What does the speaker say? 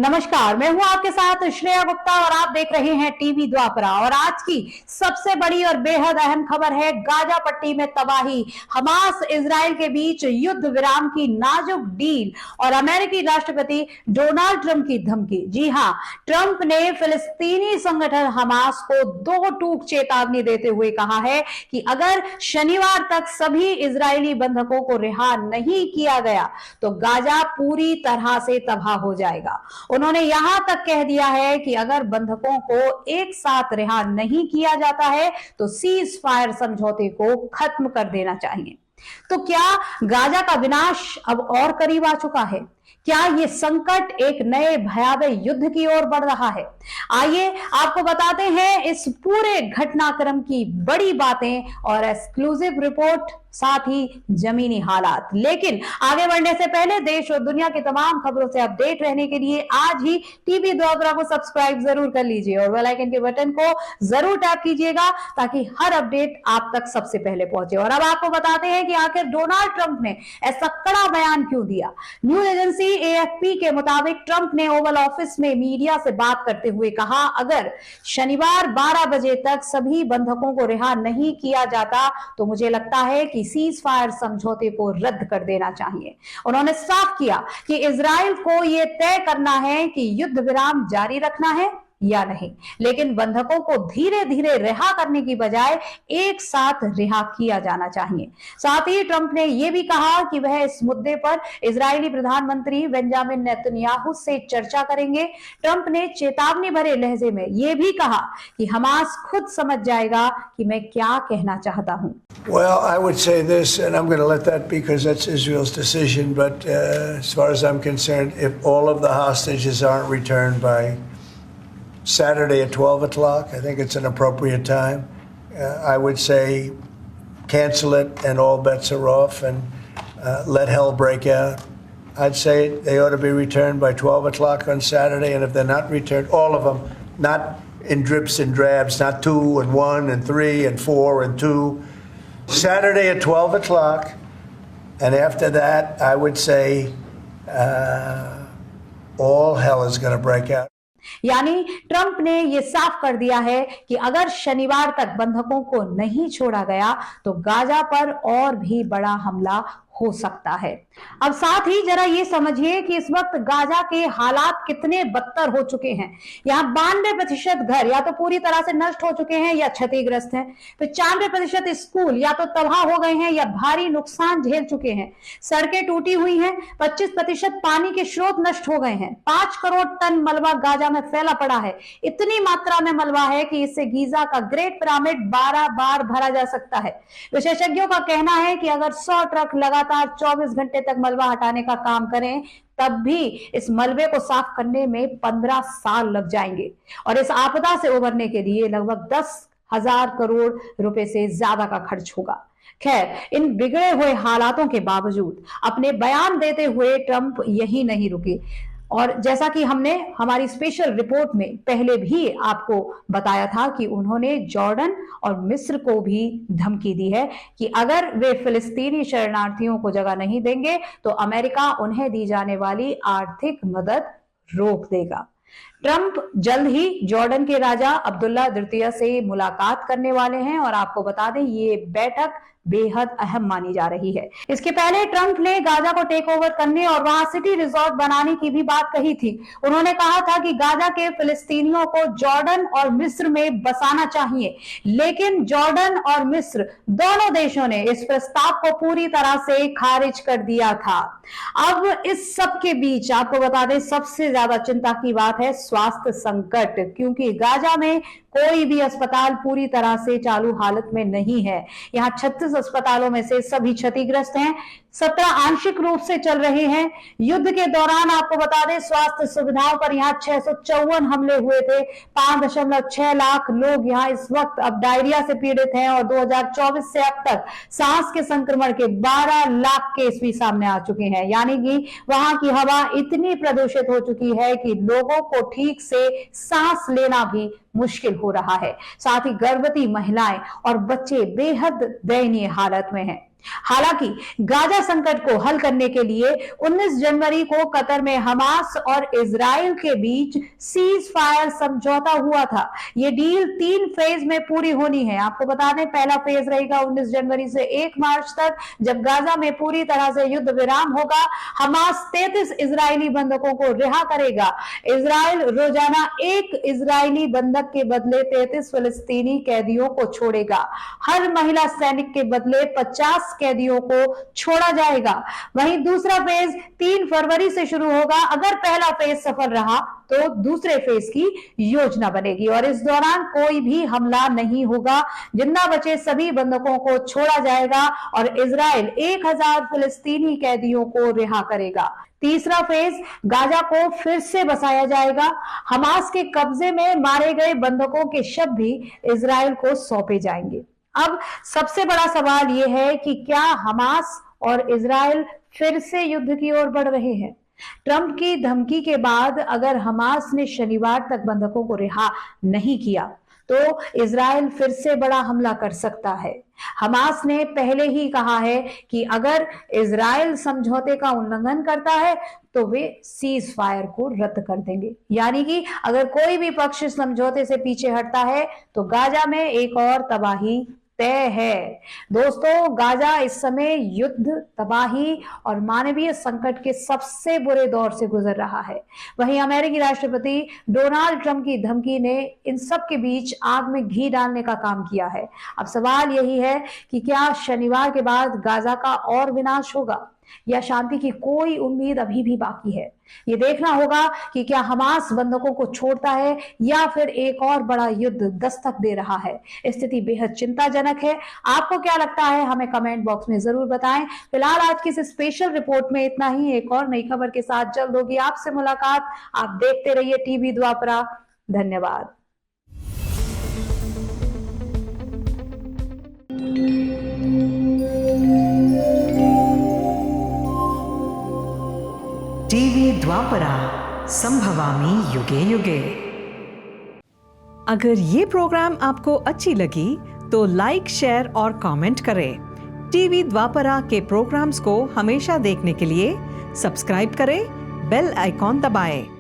नमस्कार, मैं हूं आपके साथ श्रेया गुप्ता और आप देख रहे हैं टीवी द्वापरा। और आज की सबसे बड़ी और बेहद अहम खबर है गाजा पट्टी में तबाही, हमास इजराइल के बीच युद्ध विराम की नाजुक डील और अमेरिकी राष्ट्रपति डोनाल्ड ट्रंप की धमकी। जी हां, ट्रंप ने फिलिस्तीनी संगठन हमास को दो टूक चेतावनी देते हुए कहा है कि अगर शनिवार तक सभी इजरायली बंधकों को रिहा नहीं किया गया तो गाजा पूरी तरह से तबाह हो जाएगा। उन्होंने यहां तक कह दिया है कि अगर बंधकों को एक साथ रिहा नहीं किया जाता है तो सीज फायर समझौते को खत्म कर देना चाहिए। तो क्या गाजा का विनाश अब और करीब आ चुका है? क्या ये संकट एक नए भयावह युद्ध की ओर बढ़ रहा है? आइए आपको बताते हैं इस पूरे घटनाक्रम की बड़ी बातें और एक्सक्लूसिव रिपोर्ट, साथ ही जमीनी हालात। लेकिन आगे बढ़ने से पहले देश और दुनिया की तमाम खबरों से अपडेट रहने के लिए आज ही टीवी द्वापरा को सब्सक्राइब जरूर कर लीजिए और बेल आइकन के बटन को जरूर टैप कीजिएगा ताकि हर अपडेट आप तक सबसे पहले पहुंचे। और अब आपको बताते हैं कि आखिर डोनाल्ड ट्रंप ने ऐसा कड़ा बयान क्यों दिया। न्यूज एजेंसी एएफपी के मुताबिक ट्रंप ने ओवल ऑफिस में मीडिया से बात करते हुए कहा, अगर शनिवार 12 बजे तक सभी बंधकों को रिहा नहीं किया जाता तो मुझे लगता है कि सीज फायर समझौते को रद्द कर देना चाहिए। उन्होंने साफ किया कि इजराइल को यह तय करना है कि युद्ध विराम जारी रखना है या नहीं, लेकिन बंधकों को धीरे धीरे रिहा करने की बजाय एक साथ रिहा किया जाना चाहिए। साथ ही ट्रंप ने यह भी कहा कि वह इस मुद्दे पर इजरायली प्रधानमंत्री बेंजामिन नेतन्याहू से चर्चा करेंगे। ट्रंप ने चेतावनी भरे लहजे में यह भी कहा कि हमास खुद समझ जाएगा कि मैं क्या कहना चाहता हूं। Well, I would say this, and I'm going to let that be because that's Israel's decision, but as far as I'm concerned, if all of the hostages aren't returned by Saturday at 12 o'clock, I think it's an appropriate time. I would say cancel it and all bets are off and let hell break out. I'd say they ought to be returned by 12 o'clock on Saturday, and if they're not returned, all of them, not in drips and drabs, not 2 and 1 and 3 and 4 and 2. Saturday at 12 o'clock, and after that, I would say all hell is going to break out. यानी Trump ने यह साफ कर दिया है कि अगर शनिवार तक बंधकों को नहीं छोड़ा गया तो गाजा पर और भी बड़ा हमला हो सकता है। अब साथ ही जरा ये समझिए कि इस वक्त गाजा के हालात कितने बदतर हो चुके हैं। यहाँ 92% घर या तो पूरी तरह से नष्ट हो चुके हैं या क्षतिग्रस्त हैं। तो 94% स्कूल या तो तबाह हो गए हैं या भारी नुकसान झेल चुके हैं। सड़कें टूटी हुई हैं। 25% पानी के स्रोत नष्ट हो गए हैं। 5 करोड़ टन मलबा गाजा में फैला पड़ा है। इतनी मात्रा में मलबा है कि इससे गीजा का ग्रेट पिरामिड 12 बार भरा जा सकता है। विशेषज्ञों का कहना है कि अगर 100 ट्रक लगातार 24 घंटे तक मलबा हटाने का काम करें तब भी इस मलबे को साफ करने में 15 साल लग जाएंगे और इस आपदा से उबरने के लिए लगभग 10,000 करोड़ रुपए से ज्यादा का खर्च होगा। खैर, इन बिगड़े हुए हालातों के बावजूद अपने बयान देते हुए ट्रंप यही नहीं रुके और जैसा कि हमने हमारी स्पेशल रिपोर्ट में पहले भी आपको बताया था कि उन्होंने जॉर्डन और मिस्र को भी धमकी दी है कि अगर वे फिलिस्तीनी शरणार्थियों को जगह नहीं देंगे तो अमेरिका उन्हें दी जाने वाली आर्थिक मदद रोक देगा। ट्रंप जल्द ही जॉर्डन के राजा अब्दुल्ला द्वितीय से मुलाकात करने वाले हैं और आपको बता दें ये बैठक बेहद अहम मानी जा रही है। इसके पहले ट्रंप ने गाजा को टेक ओवर करने और वहां सिटी रिजॉर्ट बनाने की भी बात कही थी। उन्होंने कहा था कि गाजा के फिलिस्तीनियों को जॉर्डन और मिस्र में बसाना चाहिए, लेकिन जॉर्डन और मिस्र दोनों देशों ने इस प्रस्ताव को पूरी तरह से खारिज कर दिया था। अब इस सब के बीच आपको बता दें सबसे ज्यादा चिंता की बात है स्वास्थ्य संकट, क्योंकि गाजा में कोई भी अस्पताल पूरी तरह से चालू हालत में नहीं है। यहाँ 36 अस्पतालों में से सभी क्षतिग्रस्त हैं, 17 आंशिक रूप से चल रहे हैं। युद्ध के दौरान आपको बता दें स्वास्थ्य सुविधाओं पर यहाँ 654 हमले हुए थे। 5.6 लाख लोग यहाँ इस वक्त अब डायरिया से पीड़ित हैं और 2024 से अब तक सांस के संक्रमण के 12 लाख केस भी सामने आ चुके हैं। यानी कि वहां की हवा इतनी प्रदूषित हो चुकी है कि लोगों को ठीक से सांस लेना भी मुश्किल हो रहा है। साथ ही गर्भवती महिलाएं और बच्चे बेहद दयनीय हालत में हैं। हालांकि गाजा संकट को हल करने के लिए 19 जनवरी को कतर में हमास और इजराइल के बीच सीज फायर समझौता हुआ था। यह डील 3 फेज में पूरी होनी है। आपको बता दें, पहला फेज रहेगा 19 जनवरी से 1 मार्च तक, जब गाजा में पूरी तरह से युद्ध विराम होगा। हमास 33 इजरायली बंधकों को रिहा करेगा। इजराइल रोजाना 1 इजरायली बंधक के बदले 33 फिलिस्तीनी कैदियों को छोड़ेगा। हर महिला सैनिक के बदले 50 कैदियों को छोड़ा जाएगा। वहीं दूसरा फेज 3 फरवरी से शुरू होगा। अगर पहला फेज सफल रहा तो दूसरे फेज की योजना बनेगी और इस दौरान कोई भी हमला नहीं होगा। जिंदा बचे सभी बंधकों को छोड़ा जाएगा और इजराइल 1000 फिलिस्तीनी कैदियों को रिहा करेगा। तीसरा फेज, गाजा को फिर से बसाया जाएगा। हमास के कब्जे में मारे गए बंधकों के शव भी इजराइल को सौंपे जाएंगे। अब सबसे बड़ा सवाल यह है कि क्या हमास और इजराइल फिर से युद्ध की ओर बढ़ रहे हैं? ट्रंप की धमकी के बाद अगर हमास ने शनिवार तक बंधकों को रिहा नहीं किया तो इजराइल फिर से बड़ा हमला कर सकता है। हमास ने पहले ही कहा है कि अगर इजराइल समझौते का उल्लंघन करता है तो वे सीज फायर को रद्द कर देंगे। यानी कि अगर कोई भी पक्ष समझौते से पीछे हटता है तो गाजा में एक और तबाही तय है। दोस्तों, गाजा इस समय युद्ध, तबाही और मानवीय संकट के सबसे बुरे दौर से गुजर रहा है। वहीं अमेरिकी राष्ट्रपति डोनाल्ड ट्रंप की धमकी ने इन सब के बीच आग में घी डालने का काम किया है। अब सवाल यही है कि क्या शनिवार के बाद गाजा का और विनाश होगा या शांति की कोई उम्मीद अभी भी बाकी है? ये देखना होगा कि क्या हमास बंधकों को छोड़ता है या फिर एक और बड़ा युद्ध दस्तक दे रहा है। स्थिति बेहद चिंताजनक है। आपको क्या लगता है, हमें कमेंट बॉक्स में जरूर बताएं। फिलहाल आज की इस स्पेशल रिपोर्ट में इतना ही। एक और नई खबर के साथ जल्द होगी आपसे मुलाकात। आप देखते रहिए टीवी द्वापरा। धन्यवाद। टीवी द्वापरा, संभवामि युगे युगे। अगर ये प्रोग्राम आपको अच्छी लगी तो लाइक, शेयर और कमेंट करें। टीवी द्वापरा के प्रोग्राम्स को हमेशा देखने के लिए सब्सक्राइब करें, बेल आइकॉन दबाएं।